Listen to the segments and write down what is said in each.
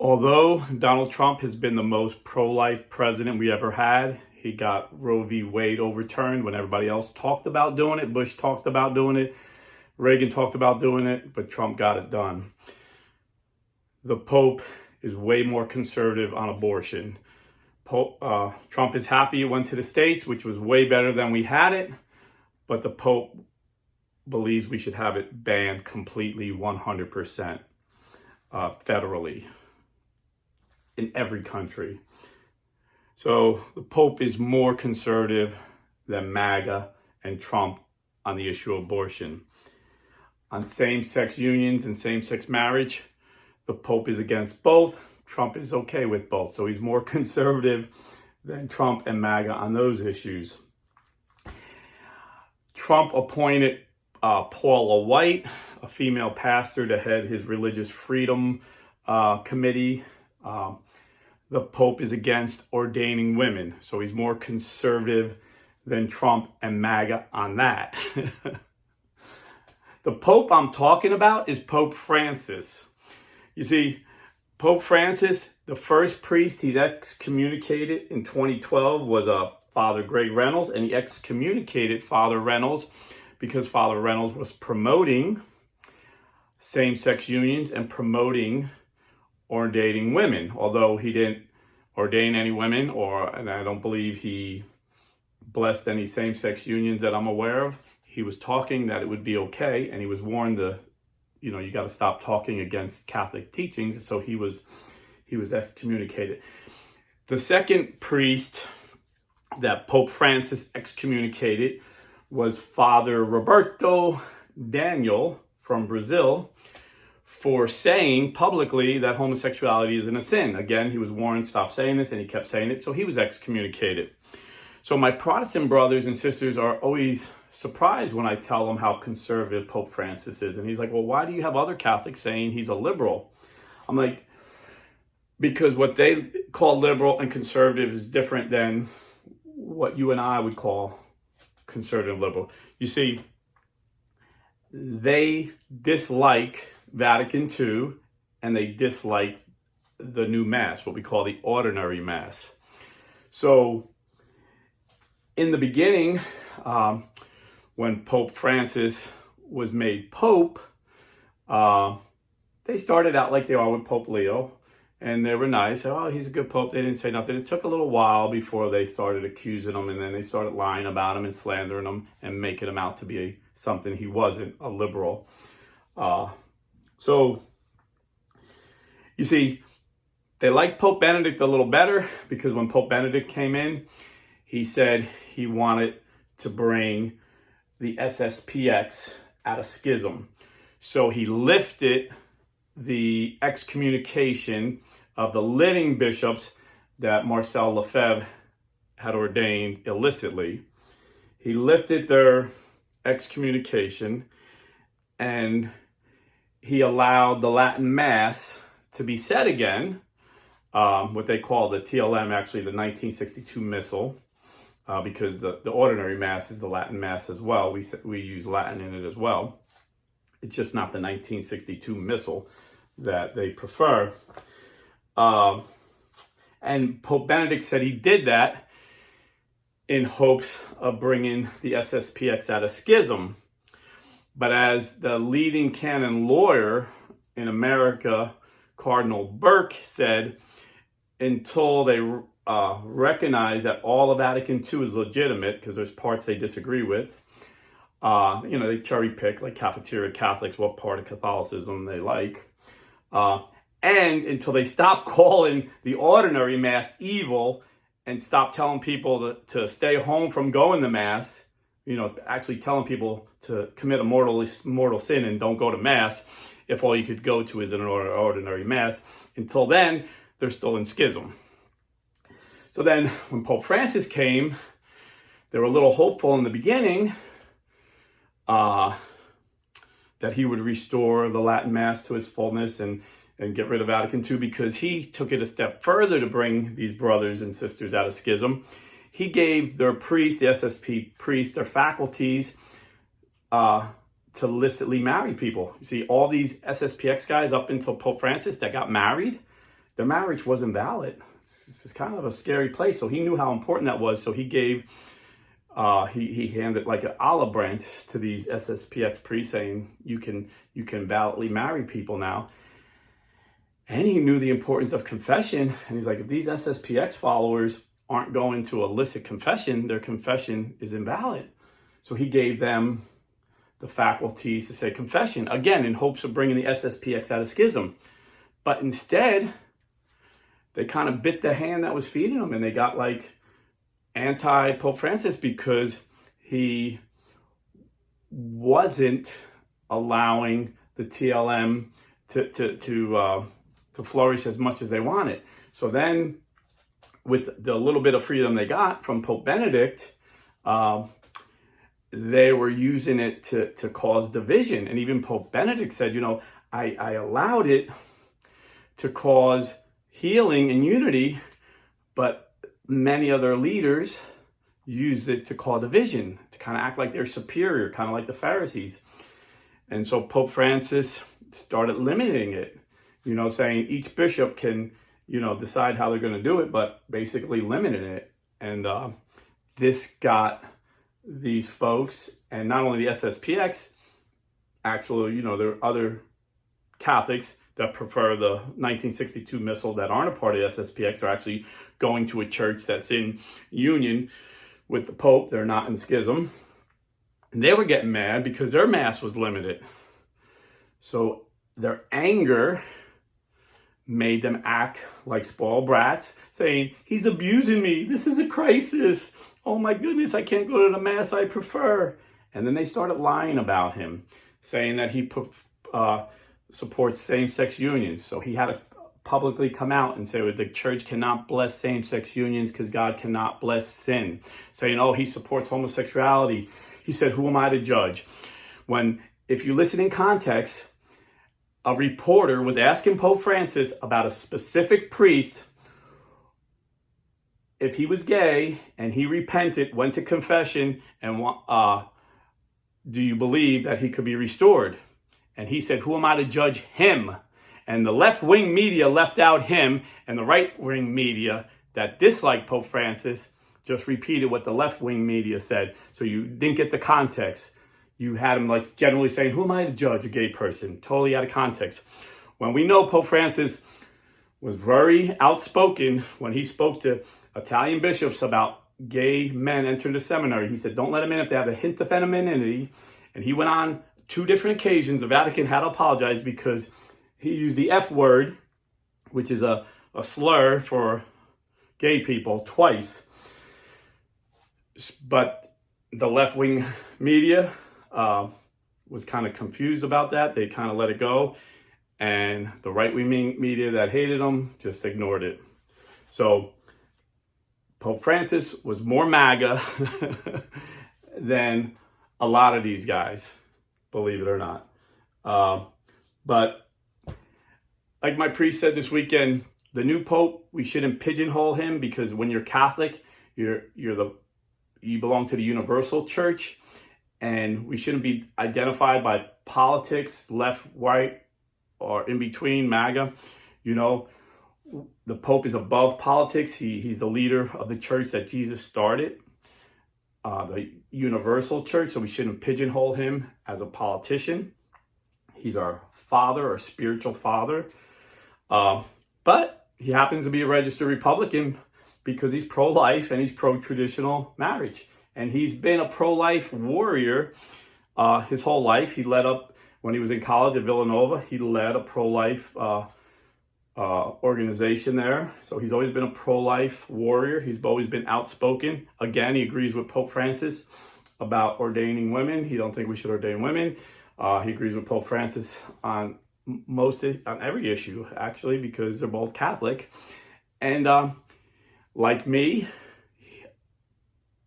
Although Donald Trump has been the most pro-life president we ever had, he got Roe v. Wade overturned when everybody else talked about doing it. Bush talked about doing it. Reagan talked about doing it, but Trump got it done. The Pope is way more conservative on abortion. Trump is happy it went to the States, which was way better than we had it, but the Pope believes we should have it banned completely 100% federally in every country. So the Pope is more conservative than MAGA and Trump on the issue of abortion. On same-sex unions and same-sex marriage, the Pope is against both. Trump is okay with both. So he's more conservative than Trump and MAGA on those issues. Trump appointed Paula White, a female pastor, to head his religious freedom committee. The Pope is against ordaining women. So he's more conservative than Trump and MAGA on that. The Pope I'm talking about is Pope Francis. You see, Pope Francis, the first priest he's excommunicated in 2012 was Father Greg Reynolds, and he excommunicated Father Reynolds because Father Reynolds was promoting same-sex unions and promoting ordaining women, although he didn't ordain any women, and I don't believe he blessed any same-sex unions that I'm aware of. He was talking that it would be okay, and he was warned you got to stop talking against Catholic teachings. So he was excommunicated. The second priest that Pope Francis excommunicated was Father Roberto Daniel from Brazil for saying publicly that homosexuality isn't a sin. Again, he was warned, stop saying this, and he kept saying it, so he was excommunicated. So my Protestant brothers and sisters are always surprised when I tell them how conservative Pope Francis is. And he's like, well, why do you have other Catholics saying he's a liberal? I'm like, because what they call liberal and conservative is different than what you and I would call conservative liberal. You see, they dislike Vatican II and they dislike the new Mass, what we call the ordinary Mass. So in the beginning, when Pope Francis was made Pope, they started out like they are with Pope Leo, and they were nice. Oh, he's a good Pope. They didn't say nothing. It took a little while before they started accusing him, and then they started lying about him and slandering him and making him out to be something he wasn't, a liberal. So, you see, they liked Pope Benedict a little better because when Pope Benedict came in, he said he wanted to bring the SSPX out of schism. So he lifted the excommunication of the living bishops that Marcel Lefebvre had ordained illicitly. He lifted their excommunication and he allowed the Latin Mass to be said again, what they call the TLM, actually the 1962 Missal. Because the ordinary Mass is the Latin Mass as well. We use Latin in it as well. It's just not the 1962 Missal that they prefer. And Pope Benedict said he did that in hopes of bringing the SSPX out of schism. But as the leading canon lawyer in America, Cardinal Burke, said, until they recognize that all of Vatican II is legitimate, because there's parts they disagree with. They cherry pick, like cafeteria Catholics, what part of Catholicism they like. And until they stop calling the ordinary Mass evil and stop telling people to stay home from going to Mass, actually telling people to commit a mortal sin and don't go to Mass if all you could go to is an ordinary Mass. Until then, they're still in schism. So then when Pope Francis came, they were a little hopeful in the beginning that he would restore the Latin Mass to its fullness and get rid of Vatican II, because he took it a step further to bring these brothers and sisters out of schism. He gave their priests, the SSP priests, their faculties to licitly marry people. You see, all these SSPX guys up until Pope Francis that got married, their marriage wasn't valid. This is kind of a scary place. So he knew how important that was. So he gave, he handed like an olive branch to these SSPX priests, saying you can validly marry people now. And he knew the importance of confession. And he's like, if these SSPX followers aren't going to elicit confession, their confession is invalid. So he gave them the faculties to say confession, again, in hopes of bringing the SSPX out of schism. But instead, they kind of bit the hand that was feeding them, and they got like anti-Pope Francis because he wasn't allowing the TLM to flourish as much as they wanted. So then, with the little bit of freedom they got from Pope Benedict, they were using it to cause division. And even Pope Benedict said, I allowed it to cause healing and unity, but many other leaders used it to cause division, to kind of act like they're superior, kind of like the Pharisees. And so Pope Francis started limiting it, saying each bishop can, decide how they're going to do it, but basically limiting it. And this got these folks, and not only the SSPX, actually, there are other Catholics that prefer the 1962 missal that aren't a part of the SSPX, are actually going to a church that's in union with the Pope. They're not in schism. And they were getting mad because their mass was limited. So their anger made them act like spoiled brats, saying, he's abusing me. This is a crisis. Oh my goodness, I can't go to the mass I prefer. And then they started lying about him, saying that he supports same-sex unions. So he had to publicly come out and say, well, the church cannot bless same-sex unions because God cannot bless sin. Saying, he supports homosexuality. He said, who am I to judge? When, if you listen in context, a reporter was asking Pope Francis about a specific priest, if he was gay and he repented, went to confession, and do you believe that he could be restored? And he said, who am I to judge him? And the left-wing media left out him, and the right-wing media that disliked Pope Francis just repeated what the left-wing media said. So you didn't get the context. You had him like generally saying, who am I to judge a gay person? Totally out of context. When we know Pope Francis was very outspoken when he spoke to Italian bishops about gay men entering the seminary. He said, don't let them in if they have a hint of femininity. And he went on 2 different occasions. The Vatican had to apologize because he used the F word, which is a slur for gay people, twice. But the left-wing media was kind of confused about that. They kind of let it go. And the right-wing media that hated him just ignored it. So Pope Francis was more MAGA than a lot of these guys, believe it or not. But like my priest said this weekend, the new Pope, we shouldn't pigeonhole him, because when you're Catholic, you belong to the universal church, and we shouldn't be identified by politics, left, right, or in between, MAGA. The Pope is above politics. He's the leader of the church that Jesus started, the universal church, so we shouldn't pigeonhole him as a politician. He's our father, our spiritual father. But he happens to be a registered Republican because he's pro-life and he's pro-traditional marriage. And he's been a pro-life warrior his whole life. He led up, when he was in college at Villanova, he led a pro-life organization there. So he's always been a pro-life warrior. He's always been outspoken. Again, he agrees with Pope Francis about ordaining women. He don't think we should ordain women. He agrees with Pope Francis on every issue, actually, because they're both Catholic. And like me,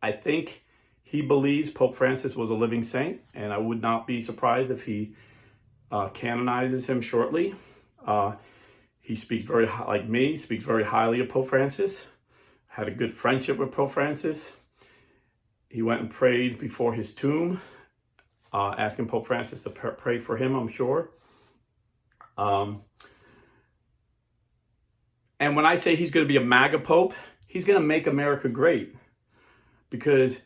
I think he believes Pope Francis was a living saint, and I would not be surprised if he canonizes him shortly. He speaks like me, speaks very highly of Pope Francis, had a good friendship with Pope Francis. He went and prayed before his tomb, asking Pope Francis to pray for him, I'm sure. And when I say he's going to be a MAGA Pope, he's going to make America great, because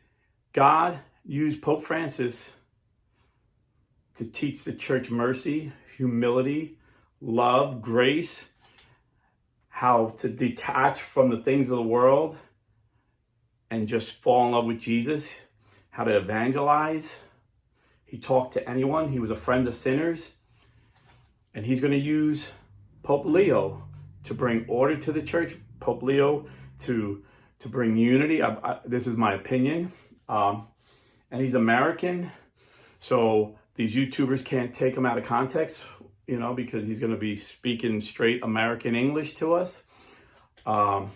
God used Pope Francis to teach the church mercy, humility, love, grace, how to detach from the things of the world and just fall in love with Jesus, how to evangelize. He talked to anyone. He was a friend of sinners. And he's going to use Pope Leo to bring order to the church, Pope Leo to bring unity. This is my opinion. And he's American, so these YouTubers can't take him out of context, because he's going to be speaking straight American English to us. But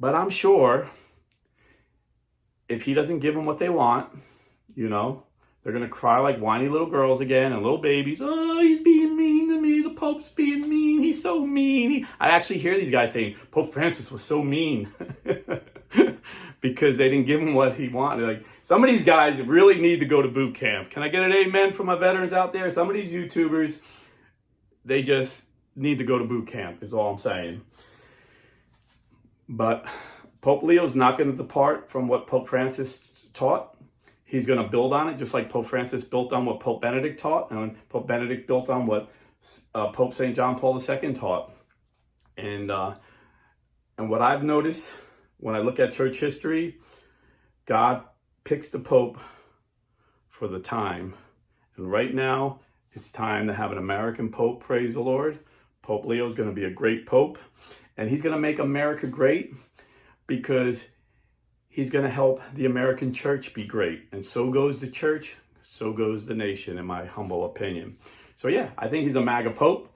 I'm sure if he doesn't give them what they want, they're going to cry like whiny little girls again and little babies. Oh, he's being mean to me. The Pope's being mean. He's so mean. I actually hear these guys saying Pope Francis was so mean because they didn't give him what he wanted. Like, some of these guys really need to go to boot camp. Can I get an amen from my veterans out there? Some of these YouTubers, they just need to go to boot camp is all I'm saying. But Pope Leo's not going to depart from what Pope Francis taught. He's going to build on it, just like Pope Francis built on what Pope Benedict taught, and Pope Benedict built on what Pope St. John Paul II taught. And what I've noticed when I look at church history, God picks the Pope for the time. And right now, it's time to have an American Pope, praise the Lord. Pope Leo is going to be a great Pope, and he's going to make America great because he's going to help the American church be great. And so goes the church, so goes the nation, in my humble opinion. So yeah, I think he's a MAGA Pope.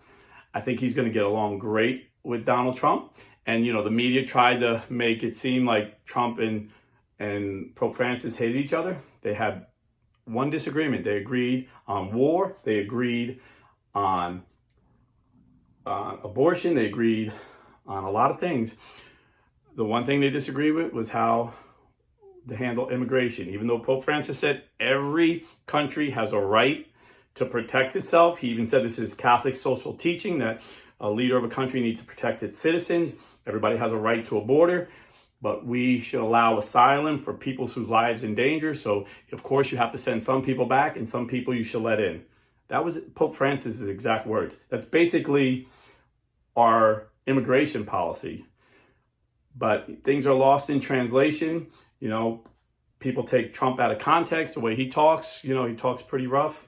I think he's going to get along great with Donald Trump. And, the media tried to make it seem like Trump and Pope Francis hated each other. They had one disagreement. They agreed on war. They agreed on abortion. They agreed on a lot of things. The one thing they disagreed with was how to handle immigration. Even though Pope Francis said every country has a right to protect itself, he even said this is Catholic social teaching, that a leader of a country needs to protect its citizens. Everybody has a right to a border, but we should allow asylum for people whose lives in danger. So, of course, you have to send some people back and some people you should let in. That was Pope Francis's exact words. That's basically our immigration policy. But things are lost in translation. People take Trump out of context, the way he talks. He talks pretty rough.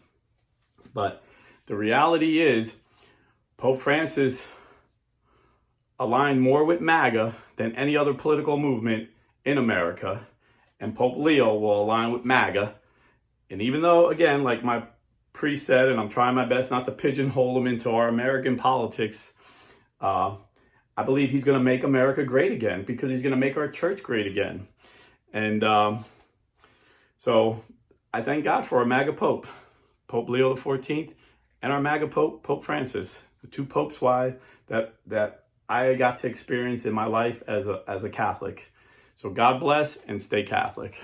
But the reality is, Pope Francis aligned more with MAGA than any other political movement in America. And Pope Leo will align with MAGA. And even though, again, like my priest said, and I'm trying my best not to pigeonhole him into our American politics, I believe he's going to make America great again, because he's going to make our church great again. And so I thank God for our MAGA Pope, Pope Leo XIV, and our MAGA Pope, Pope Francis, the two popes that I got to experience in my life as a Catholic. So God bless and stay Catholic.